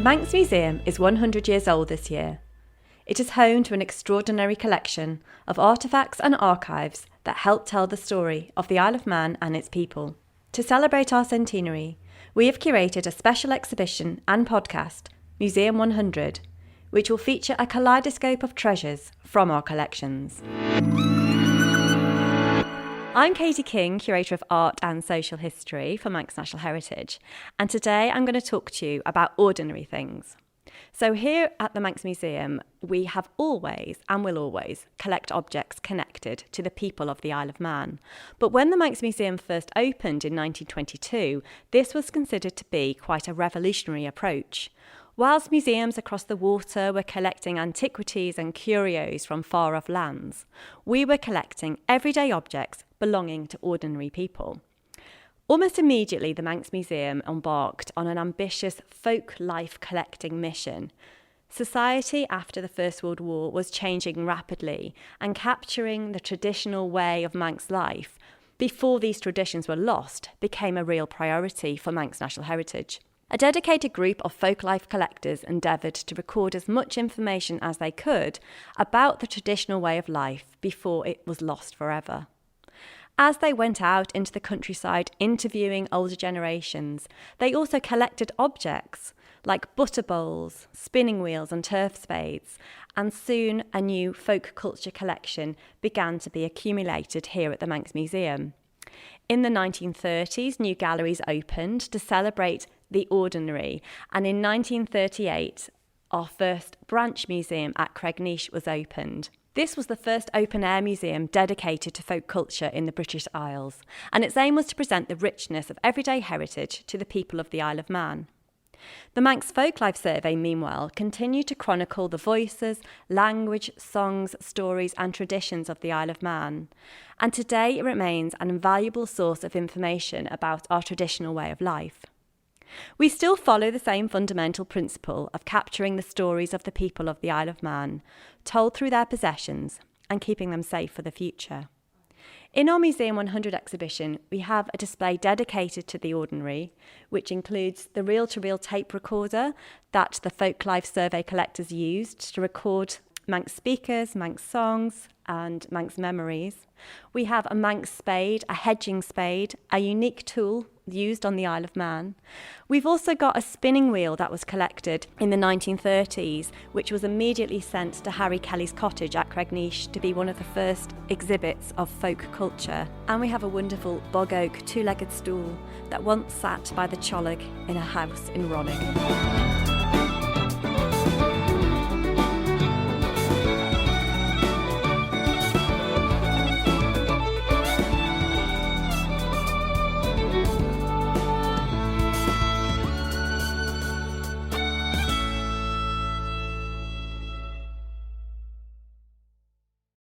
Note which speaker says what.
Speaker 1: Manx Museum is 100 years old this year. It is home to an extraordinary collection of artefacts and archives that help tell the story of the Isle of Man and its people. To celebrate our centenary, we have curated a special exhibition and podcast, Museum 100, which will feature a kaleidoscope of treasures from our collections. I'm Katie King, Curator of Art and Social History for Manx National Heritage, and today I'm going to talk to you about ordinary things. So here at the Manx Museum, we have always and will always collect objects connected to the people of the Isle of Man. But when the Manx Museum first opened in 1922, this was considered to be quite a revolutionary approach. Whilst museums across the water were collecting antiquities and curios from far-off lands, we were collecting everyday objects belonging to ordinary people. Almost immediately, the Manx Museum embarked on an ambitious folk life collecting mission. Society after the First World War was changing rapidly, and capturing the traditional way of Manx life before these traditions were lost became a real priority for Manx National Heritage. A dedicated group of folk life collectors endeavoured to record as much information as they could about the traditional way of life before it was lost forever. As they went out into the countryside interviewing older generations, they also collected objects like butter bowls, spinning wheels and turf spades, and soon a new folk culture collection began to be accumulated here at the Manx Museum. In the 1930s, new galleries opened to celebrate the ordinary, and in 1938, our first branch museum at Cregneash was opened. This was the first open-air museum dedicated to folk culture in the British Isles, and its aim was to present the richness of everyday heritage to the people of the Isle of Man. The Manx Folklife Survey, meanwhile, continued to chronicle the voices, language, songs, stories and traditions of the Isle of Man, and today it remains an invaluable source of information about our traditional way of life. We still follow the same fundamental principle of capturing the stories of the people of the Isle of Man, told through their possessions, and keeping them safe for the future. In our Museum 100 exhibition, we have a display dedicated to the ordinary, which includes the reel-to-reel tape recorder that the Folklife Survey collectors used to record Manx speakers, Manx songs and Manx memories. We have a Manx spade, a hedging spade, a unique tool used on the Isle of Man. We've also got a spinning wheel that was collected in the 1930s, which was immediately sent to Harry Kelly's cottage at Cregneash to be one of the first exhibits of folk culture. And we have a wonderful bog oak two-legged stool that once sat by the Chollag in a house in Ronning.